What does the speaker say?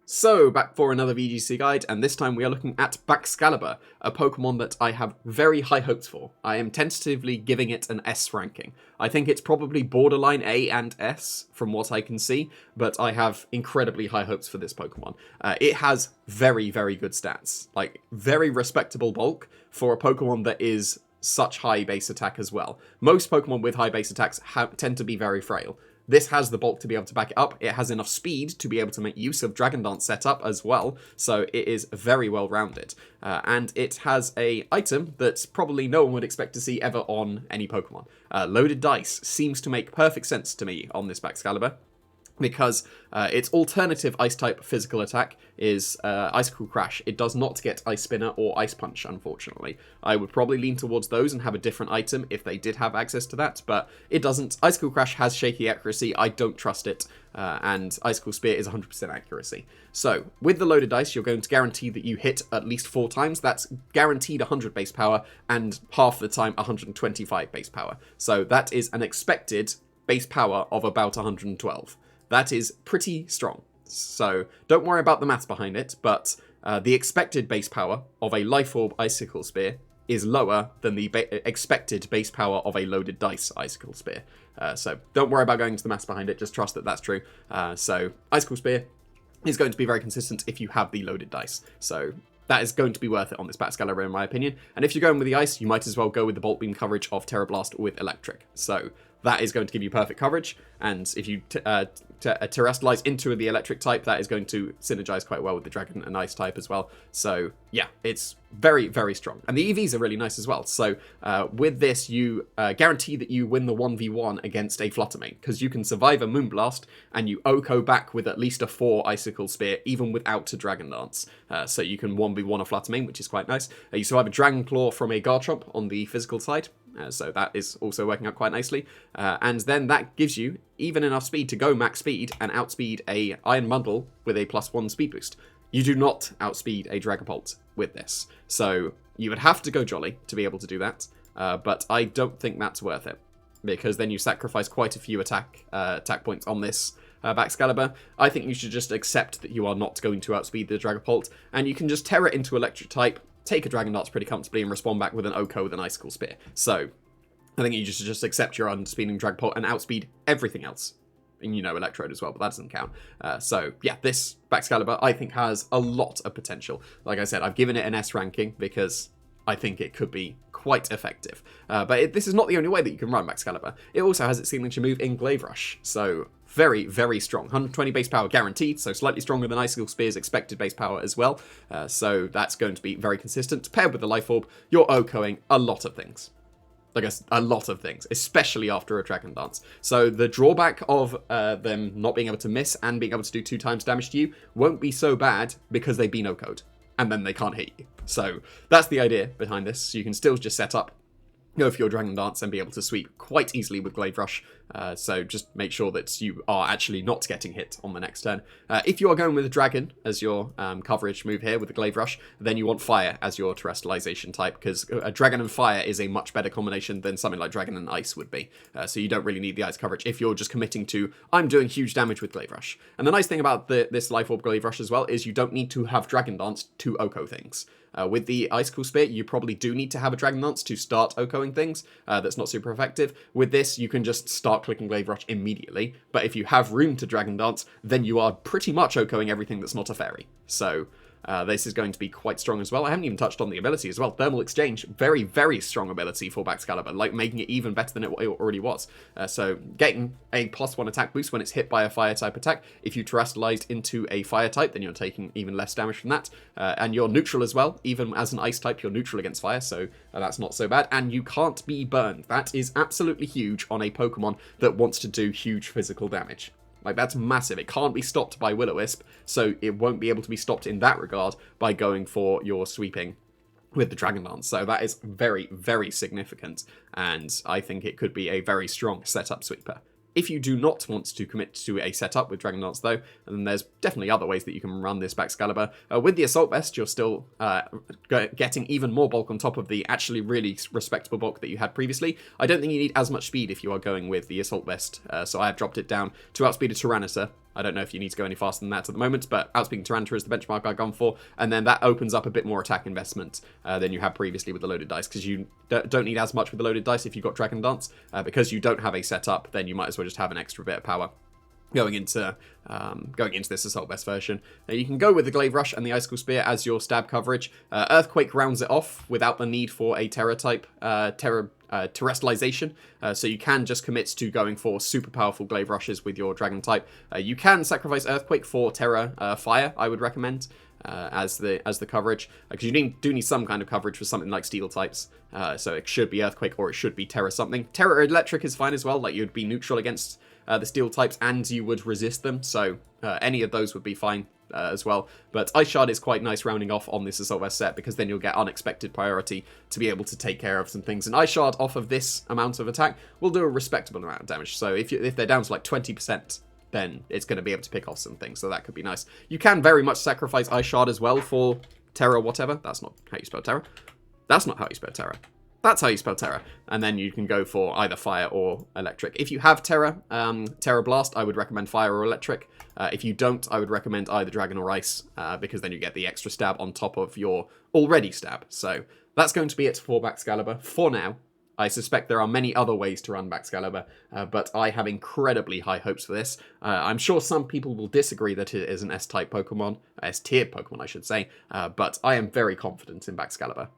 So, back for another VGC guide, and this time we are looking at Baxcalibur, a Pokemon that I have very high hopes for. I am tentatively giving it an S ranking. I think it's probably borderline A and S, from what I can see, but I have incredibly high hopes for this Pokemon. It has very, very good stats, like very respectable bulk for a Pokemon that is such high base attack as well. Most Pokemon with high base attacks tend to be very frail. This has the bulk to be able to back it up. It has enough speed to be able to make use of Dragon Dance setup as well, so it is very well rounded. And it has a item that probably no one would expect to see ever on any Pokemon. Loaded Dice seems to make perfect sense to me on this Baxcalibur, because its alternative Ice-type physical attack is Icicle Crash. It does not get Ice Spinner or Ice Punch, unfortunately. I would probably lean towards those and have a different item if they did have access to that, but it doesn't. Icicle Crash has shaky accuracy. I don't trust it, and Icicle Spear is 100% accuracy. So, with the Loaded Dice, you're going to guarantee that you hit at least 4 times. That's guaranteed 100 base power, and half the time 125 base power. So that is an expected base power of about 112. That is pretty strong. So don't worry about the maths behind it, but the expected base power of a Life Orb Icicle Spear is lower than the expected base power of a Loaded Dice Icicle Spear. So don't worry about going into the maths behind it, just trust that that's true. So Icicle Spear is going to be very consistent if you have the Loaded Dice. So that is going to be worth it on this Baxcalibur, in my opinion. And if you're going with the Ice, you might as well go with the Bolt Beam coverage of Terra Blast with Electric. So that is going to give you perfect coverage, and if you terrestrialize into the electric type, that is going to synergize quite well with the dragon and ice type as well. So yeah, it's very, very strong. And the EVs are really nice as well. So with this, you guarantee that you win the 1v1 against a Fluttermane, because you can survive a Moonblast, and you OHKO back with at least a 4 Icicle Spear, even without a Dragon Dance. So you can 1v1 a Fluttermane, which is quite nice. You survive a Dragon Claw from a Garchomp on the physical side. So that is also working out quite nicely. And then that gives you even enough speed to go max speed and outspeed a Iron Bundle with a +1 speed boost. You do not outspeed a Dragapult with this. So you would have to go Jolly to be able to do that. But I don't think that's worth it, because then you sacrifice quite a few attack points on this Baxcalibur. I think you should just accept that you are not going to outspeed the Dragapult, and you can just Terra into Electric type, take a Dragon Dance pretty comfortably, and respond back with an OHKO with an Icicle Spear. So I think you just accept your unspeeding Dragapult and outspeed everything else. And, Electrode as well, but that doesn't count. So yeah, this Baxcalibur, I think, has a lot of potential. Like I said, I've given it an S ranking because I think it could be quite effective. But this is not the only way that you can run Baxcalibur. It also has its signature move in Glaive Rush. So very, very strong. 120 base power guaranteed, so slightly stronger than Icicle Spear's expected base power as well. So that's going to be very consistent. Paired with the Life Orb, you're OHKOing a lot of things. I guess a lot of things, especially after a Dragon Dance. So the drawback of them not being able to miss and being able to do 2 times damage to you won't be so bad, because they've been OHKO'd, and then they can't hit you. So that's the idea behind this. You can still just set up, go for your Dragon Dance, and be able to sweep quite easily with Glaive Rush. So just make sure that you are actually not getting hit on the next turn. If you are going with a Dragon as your coverage move here with the Glaive Rush, then you want Fire as your terrestrialization type, because a Dragon and Fire is a much better combination than something like Dragon and Ice would be. So you don't really need the Ice coverage if you're just committing to, I'm doing huge damage with Glaive Rush. And the nice thing about this Life Orb Glaive Rush as well is you don't need to have Dragon Dance to OHKO things. With the Icicle Spear, you probably do need to have a Dragon Dance to start OHKOing things. That's not super effective. With this, you can just start clicking Glaive Rush immediately. But if you have room to Dragon Dance, then you are pretty much OHKOing everything that's not a fairy. So this is going to be quite strong as well. I haven't even touched on the ability as well. Thermal Exchange, very, very strong ability for Baxcalibur, like making it even better than it already was. So getting a +1 attack boost when it's hit by a fire type attack. If you terrestrialized into a fire type, then you're taking even less damage from that. And you're neutral as well. Even as an ice type, you're neutral against fire, so that's not so bad. And you can't be burned. That is absolutely huge on a Pokemon that wants to do huge physical damage. Like, that's massive. It can't be stopped by Will-O-Wisp, so it won't be able to be stopped in that regard by going for your sweeping with the Dragon Dance. So that is very, very significant, and I think it could be a very strong setup sweeper. If you do not want to commit to a setup with Dragon Dance, though, then there's definitely other ways that you can run this Baxcalibur. With the Assault Vest, you're still getting even more bulk on top of the actually really respectable bulk that you had previously. I don't think you need as much speed if you are going with the Assault Vest, so I have dropped it down to outspeed a Tyranitar I don't know if you need to go any faster than that at the moment, but Outspeaking Tyranitar is the benchmark I've gone for, and then that opens up a bit more attack investment than you had previously with the loaded dice, because you don't need as much with the loaded dice if you've got Dragon Dance. Because you don't have a setup, then you might as well just have an extra bit of power going into this Assault Vest version. Now you can go with the Glaive Rush and the Icicle Spear as your stab coverage. Earthquake rounds it off without the need for a Terra type, Terrestrialization, so you can just commit to going for super powerful Glaive Rushes with your Dragon type. You can sacrifice Earthquake for Terra Fire, I would recommend. As the coverage, because you do need some kind of coverage for something like Steel types, so it should be Earthquake or it should be Terra something. Terra Electric is fine as well, like you'd be neutral against the Steel types and you would resist them, so any of those would be fine as well. But Ice Shard is quite nice rounding off on this Assault Vest set, because then you'll get unexpected priority to be able to take care of some things. And Ice Shard off of this amount of attack will do a respectable amount of damage, so if they're down to like 20%, then it's going to be able to pick off some things, so that could be nice. You can very much sacrifice Ice Shard as well for Terra whatever. That's not how you spell Terra. That's not how you spell Terra. That's how you spell Terra. And then you can go for either Fire or Electric. If you have Terra, Terra Blast, I would recommend Fire or Electric. If you don't, I would recommend either Dragon or Ice, because then you get the extra stab on top of your already stab. So that's going to be it for Baxcalibur for now. I suspect there are many other ways to run Baxcalibur, but I have incredibly high hopes for this. I'm sure some people will disagree that it is an S-type Pokemon, S-tier Pokemon I should say, but I am very confident in Baxcalibur.